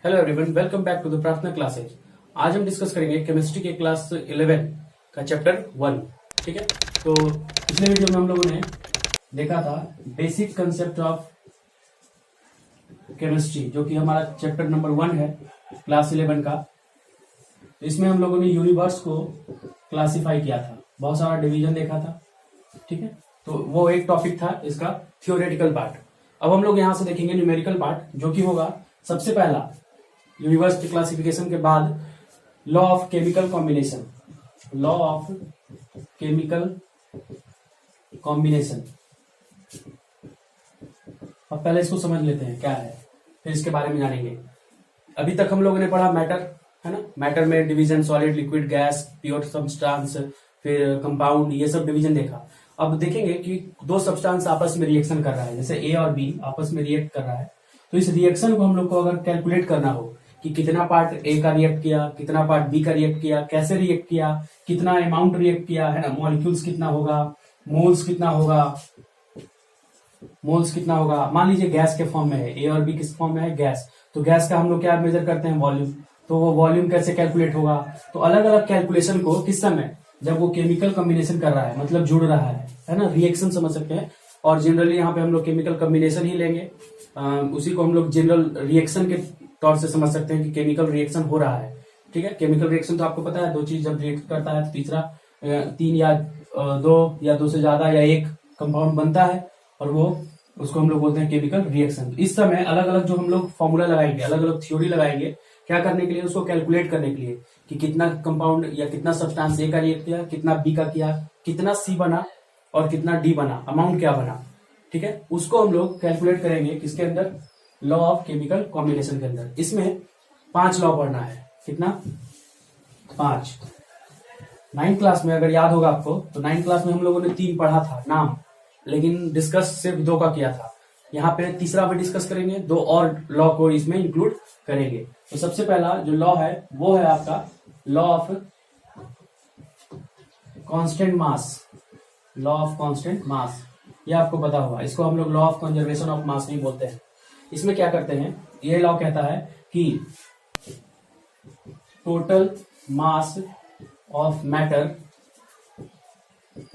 Hello everyone, welcome back to the Prarthana classes. आज हम discuss करेंगे केमिस्ट्री के क्लास 11 का चैप्टर 1। ठीक है, तो पिछले वीडियो में हम लोगों ने देखा था बेसिक कंसेप्ट ऑफ केमिस्ट्री, जो कि हमारा चैप्टर नंबर 1 है क्लास 11 का। तो इसमें हम लोगों ने यूनिवर्स को क्लासिफाई किया था, बहुत सारा डिवीजन देखा था। ठीक है, तो वो एक टॉपिक था इसका थियोरेटिकल पार्ट। अब हम लोग यहां से देखेंगे न्यूमेरिकल पार्ट, जो कि होगा सबसे पहला यूनिवर्स की क्लासिफिकेशन के बाद law of chemical combination. Law of chemical combination, अब पहले इसको समझ लेते हैं क्या है, फिर इसके बारे में जानेंगे। अभी तक हम लोगों ने पढ़ा मैटर, है ना। मैटर में division solid, liquid, gas, pure substance, फिर कंपाउंड, ये सब डिवीजन देखा। अब देखेंगे कि दो सब्सटेंस आपस में रिएक्शन कर रहा है, जैसे ए और बी आपस में रिएक्ट कर रहा है। तो इस रिएक्शन को हम लोग को अगर कैलकुलेट करना हो कि कितना पार्ट ए का रिएक्ट किया, कितना पार्ट बी का रिएक्ट किया, कैसे रिएक्ट किया, कितना अमाउंट रिएक्ट किया, है ना, मॉलिक्यूल्स कितना होगा, मोल्स कितना होगा। मान लीजिए गैस के फॉर्म में है, ए और बी किस फॉर्म में है, गैस। तो गैस का हम लोग क्या मेजर करते हैं, वॉल्यूम। तो वो वॉल्यूम कैसे कैलकुलेट होगा, तो अलग अलग कैलकुलेशन को किस समय, जब वो केमिकल कॉम्बिनेशन कर रहा है, मतलब जुड़ रहा है ना, रिएक्शन समझ सकते हैं। और जनरली यहाँ पे हम लोग केमिकल कॉम्बिनेशन ही लेंगे, उसी को हम लोग जनरल रिएक्शन के तौर से समझ सकते हैं कि केमिकल रिएक्शन हो रहा है। ठीक है, केमिकल रिएक्शन तो आपको पता है, दो चीज जब रिएक्ट करता है तो तीसरा तीन या दो से ज्यादा या एक कंपाउंड बनता है, और वो उसको हम लोग बोलते हैं केमिकल रिएक्शन। इस समय अलग अलग जो हम लोग फॉर्मूला लगाएंगे, अलग अलग थ्योरी लगाएंगे, क्या करने के लिए, उसको कैलकुलेट करने के लिए कि कितना कंपाउंड या कितना सब्सटेंस ए का रिएक्ट किया, कितना बी का किया, कितना सी बना और कितना डी बना, अमाउंट क्या बना। ठीक है, उसको हम लोग कैलकुलेट करेंगे किसके अंदर, लॉ ऑफ केमिकल कॉम्बिनेशन के अंदर। इसमें 5 लॉ पढ़ना है, कितना, 5। 9th क्लास में अगर याद होगा आपको, तो 9th क्लास में हम लोगों ने 3 पढ़ा था नाम, लेकिन डिस्कस सिर्फ 2 का किया था। यहाँ पे तीसरा भी डिस्कस करेंगे, 2 और लॉ को इसमें इंक्लूड करेंगे। तो सबसे पहला जो लॉ है वो है आपका law of constant mass. Law of constant mass, ये आपको पता होगा। इसको हम लोग law of conservation of mass नहीं बोलते हैं। इसमें क्या करते हैं, ये लॉ कहता है कि total mass of matter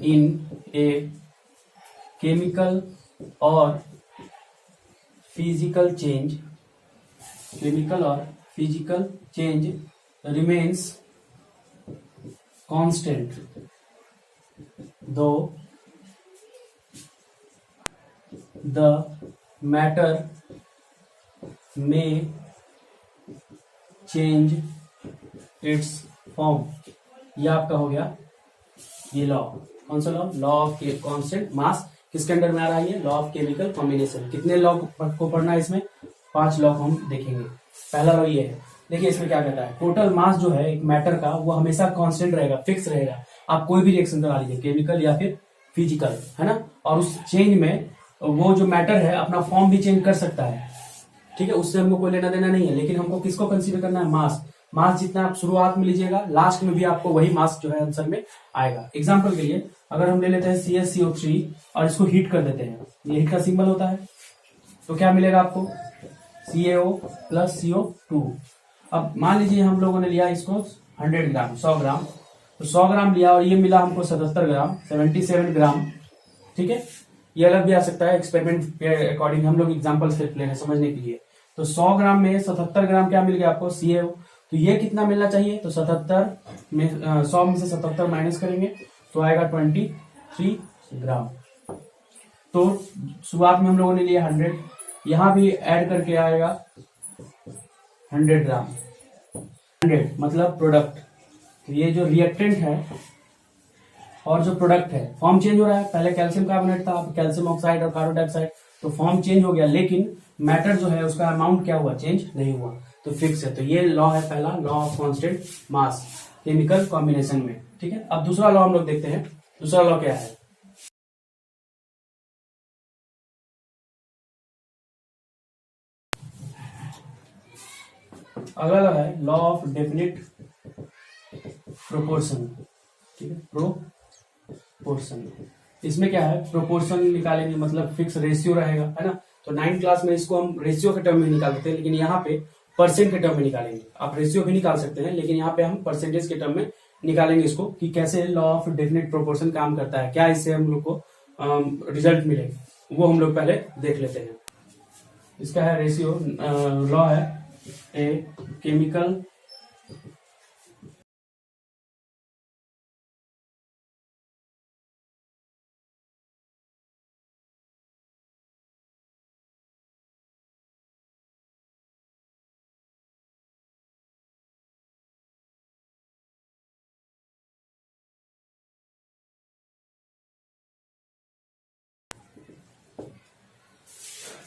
in a chemical और फिजिकल चेंज रिमेन्स कांस्टेंट दो द मैटर में चेंज इट्स फॉर्म। ये आपका हो गया ये लॉ। कौन सा law, law of constant mass. किसके अंडर में आ रहा है ये, लॉ ऑफ केमिकल कॉम्बिनेशन। कितने लॉ को पढ़ना है इसमें, 5 लॉ को हम देखेंगे। पहला लॉ ये है, देखिए इसमें क्या कहता है, टोटल मास जो है एक मैटर का वो हमेशा कांस्टेंट रहेगा, फिक्स रहेगा। आप कोई भी रिएक्शन करा लीजिए, केमिकल या फिर फिजिकल, है ना, और उस चेंज में वो जो मैटर है अपना फॉर्म भी चेंज कर सकता है। ठीक है, उससे हमको कोई लेना देना नहीं है, लेकिन हमको किसको कंसीडर करना है, मास। मास जितना आप शुरुआत में लीजिएगा, लास्ट में भी आपको वही मास जो है आंसर में आएगा। एग्जाम्पल के लिए अगर हम ले लेते हैं CaCO3 और इसको हीट कर देते हैं, ये हीट का सिंबल होता है, तो क्या मिलेगा आपको, CaO प्लस CO2। अब मान लीजिए हम लोगों ने लिया इसको 100 ग्राम, 100 ग्राम, तो 100 ग्राम लिया और ये मिला हमको 77 ग्राम, 77 ग्राम। ठीक है, ये अलग भी आ सकता है, एक्सपेरिमेंट के अकॉर्डिंग हम लोग एग्जाम्पल सिर्फ ले रहे हैं समझने के लिए। तो 100 ग्राम में 77 ग्राम क्या मिल गया आपको, CaO। तो ये कितना मिलना चाहिए, तो 77 में 100 में से 77 माइनस करेंगे तो आएगा 23 ग्राम। तो शुरुआत में हम लोगों ने लिया 100, यहां भी ऐड करके आएगा 100 ग्राम। 100 मतलब प्रोडक्ट। तो ये जो रिएक्टेंट है और जो प्रोडक्ट है, फॉर्म चेंज हो रहा है। पहले कैल्शियम कार्बोनेट था, अब कैल्शियम ऑक्साइड और कार्बन डाइऑक्साइड, तो फॉर्म चेंज हो गया, लेकिन मैटर जो है उसका अमाउंट क्या हुआ, चेंज नहीं हुआ, तो फिक्स है। तो ये लॉ है पहला, law of constant mass chemical combination में। ठीक है, अब दूसरा लॉ हम लोग देखते हैं। दूसरा लॉ क्या है, अगला लॉ है लॉ ऑफ डेफिनिट प्रोपोर्शन। ठीक है, प्रोपोर्शन, इसमें क्या है, प्रोपोर्शन निकालेंगे, मतलब फिक्स रेशियो रहेगा, है ना। तो 9th क्लास में इसको हम रेशियो के टर्म में निकालते हैं, लेकिन यहाँ पे परसेंट के टर्म में निकालेंगे। आप रेशियो भी निकाल सकते हैं, लेकिन यहाँ पे हम परसेंटेज के टर्म में निकालेंगे इसको कि कैसे लॉ ऑफ डेफिनेट प्रोपोर्शन काम करता है, क्या इससे हम लोग को रिजल्ट मिलेगा, वो हम लोग पहले देख लेते हैं। इसका है रेशियो, लॉ है ए केमिकल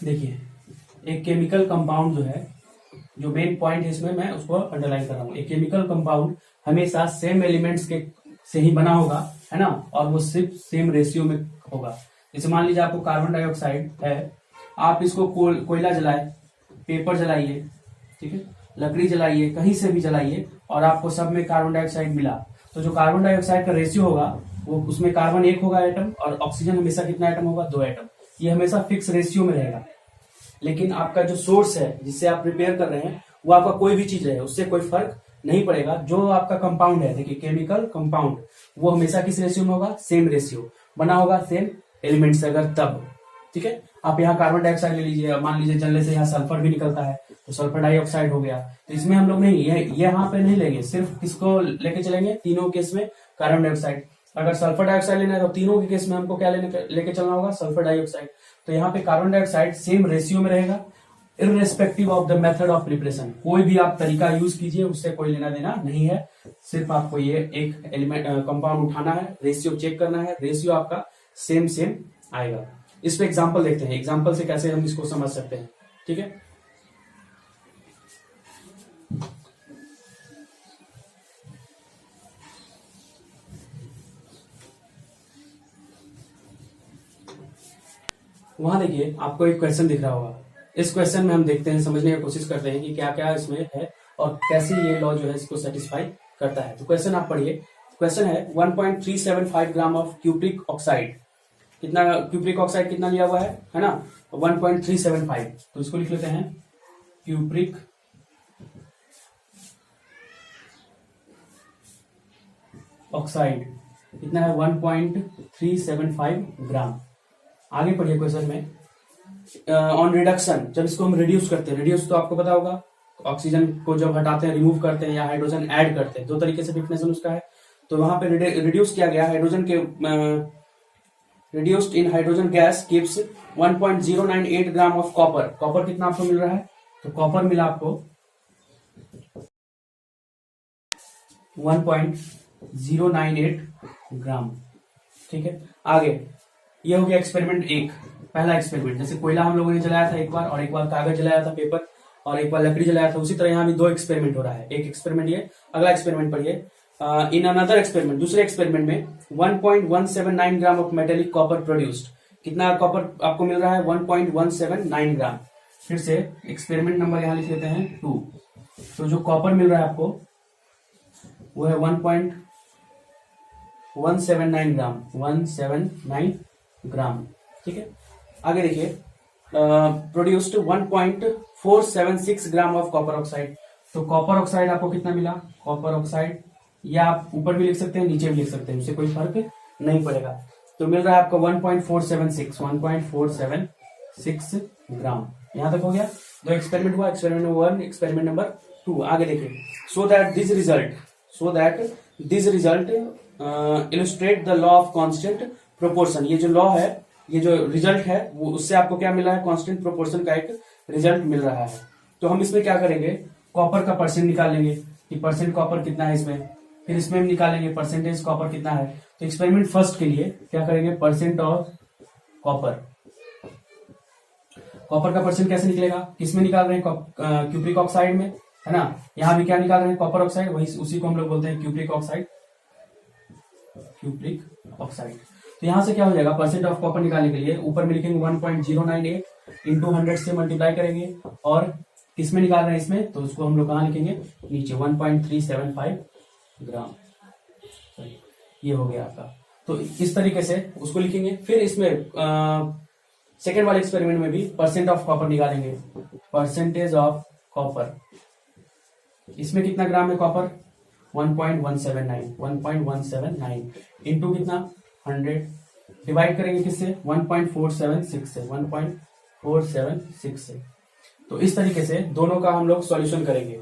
देखिए, एक केमिकल कंपाउंड जो है, जो मेन पॉइंट है इसमें मैं उसको अंडरलाइन कर रहा हूँ। एक केमिकल कंपाउंड हमेशा सेम एलिमेंट्स के से ही बना होगा, है ना, और वो सिर्फ सेम रेशियो में होगा। जैसे मान लीजिए आपको कार्बन डाइऑक्साइड है, आप इसको कोयला जलाए, पेपर जलाइए, ठीक है, लकड़ी जलाइए, कहीं से भी जलाइए, और आपको सब में कार्बन डाइऑक्साइड मिला, तो जो कार्बन डाइऑक्साइड का रेशियो होगा वो उसमें कार्बन 1 होगा एटम, और ऑक्सीजन हमेशा कितना एटम होगा, 2 एटम। ये हमेशा फिक्स रेशियो में रहेगा। लेकिन आपका जो सोर्स है जिससे आप प्रिपेयर कर रहे हैं, वो आपका कोई भी चीज रहे, उससे कोई फर्क नहीं पड़ेगा। जो आपका कंपाउंड है, देखिए केमिकल कंपाउंड, वो हमेशा किस रेशियो में होगा, सेम रेशियो, बना होगा सेम एलिमेंट से अगर तब, ठीक है। आप यहाँ कार्बन डाइऑक्साइड ले लीजिए, मान लीजिए जलने से यहाँ सल्फर भी निकलता है, तो सल्फर डाइऑक्साइड हो गया। तो इसमें हम लोग नहीं, ये यहाँ पे नहीं लेंगे, सिर्फ किसको लेके चलेंगे, तीनों केस में कार्बन डाइऑक्साइड। अगर सल्फर डाइऑक्साइड लेना है तो तीनों के केस में हमको क्या लेके चलना होगा, सल्फर डाइऑक्साइड। तो यहाँ पे कार्बन डाइऑक्साइड सेम रेशियो में रहेगा, irrespective of the method of preparation. कोई भी आप तरीका यूज कीजिए, उससे कोई लेना देना नहीं है। सिर्फ आपको ये एक एलिमेंट कंपाउंड उठाना है, रेशियो चेक करना है, रेशियो आपका सेम सेम आएगा। इस पे एग्जांपल देखते हैं, एग्जांपल से कैसे हम इसको समझ सकते हैं, ठीक है। वहां देखिए आपको एक क्वेश्चन दिख रहा होगा। इस क्वेश्चन में हम देखते हैं, समझने की कोशिश करते हैं कि क्या क्या इसमें है और कैसे ये लॉ जो है इसको सेटिस्फाई करता है। तो क्वेश्चन आप पढ़िए। क्वेश्चन है 1.375 ग्राम ऑफ क्यूप्रिक ऑक्साइड। कितना क्यूप्रिक ऑक्साइड कितना लिया हुआ है ना, 1.375। तो इसको लिख लेते हैं क्यूप्रिक ऑक्साइड कितना है, 1.375 ग्राम। आगे पढ़िए क्वेश्चन में ऑन रिडक्शन, जब इसको हम रिड्यूस करते हैं, रिड्यूस तो आपको पता होगा, ऑक्सीजन को जब हटाते हैं, रिमूव करते हैं या हाइड्रोजन ऐड करते हैं, दो तरीके से डिफिनेशन उसका है। तो वहां पे रिड्यूस किया गया हाइड्रोजन के, reduced in hydrogen gas gives 1.098 gram of copper. Copper कितना आपको मिल रहा है, तो कॉपर मिला आपको 1.098 ग्राम, ठीक है। आगे ये हो गया एक्सपेरिमेंट एक, पहला एक्सपेरिमेंट। जैसे कोयला हम लोगों ने जलाया था एक बार, और एक बार कागज जलाया था पेपर, और एक बार लकड़ी जलाया था, उसी तरह यहाँ भी दो एक्सपेरिमेंट हो रहा है। एक एक्सपेरिमेंट ये, अगला एक्सपेरिमेंट पढ़िए। इन अनदर एक्सपेरिमेंट, दूसरे एक्सपेरिमेंट में 1.179 gram of metallic copper produced. कितना कॉपर आपको मिल रहा है, 1.179 ग्राम। फिर से एक्सपेरिमेंट नंबर यहां लिख लेते हैं 2। तो जो कॉपर मिल रहा है आपको वो है 1.179 ग्राम, 179 ग्राम, ठीक है। आगे देखिए, produced 1.476 gram of copper oxide. तो कॉपर ऑक्साइड आपको कितना मिला, कॉपर ऑक्साइड, या आप ऊपर भी लिख सकते हैं, नीचे भी लिख सकते हैं, उससे कोई फर्क नहीं पड़ेगा। तो मिल रहा है आपको 1.476 ग्राम। यहां तक हो गया। दो एक्सपेरिमेंट हुआ, एक्सपेरिमेंट नंबर 1, एक्सपेरिमेंट नंबर 2। आगे देखिए, so that this result illustrate the law of constant proportion. ये जो लॉ है, ये जो रिजल्ट है, वो उससे आपको क्या मिला है, कांस्टेंट प्रोपोर्शन का एक रिजल्ट मिल रहा है। तो हम इसमें क्या करेंगे, कॉपर का परसेंट निकाल लेंगे कि परसेंट कॉपर कितना है इसमें, फिर इसमें हम निकालेंगे परसेंटेज कॉपर कितना है। तो एक्सपेरिमेंट फर्स्ट के लिए क्या करेंगे, परसेंट ऑफ कॉपर। कॉपर का परसेंट कैसे निकलेगा, किसमें निकाल रहे हैं, क्यूप्रिक ऑक्साइड में, है ना। यहां भी क्या निकाल रहे हैं, कॉपर ऑक्साइड, वही उसी को हम लोग बोलते हैं क्यूप्रिक ऑक्साइड। तो यहां से क्या हो जाएगा, परसेंट ऑफ कॉपर निकालने के लिए ऊपर में लिखेंगे 1.098 इंटू 100 से मल्टीप्लाई करेंगे, और किसमें निकाल रहे हैं इसमें, तो उसको हम लोग कहां लिखेंगे, नीचे 1.375 ग्राम। ये हो गया आपका। तो इस तरीके से उसको लिखेंगे। फिर इसमें सेकेंड वाले एक्सपेरिमेंट में भी परसेंट ऑफ कॉपर निकालेंगे, परसेंटेज ऑफ कॉपर, इसमें कितना ग्राम है कॉपर 1.179 इंटू कितना 100 डिवाइड करेंगे किससे 1.476 से 1.476 से। तो इस तरीके से दोनों का हम लोग सॉल्यूशन करेंगे।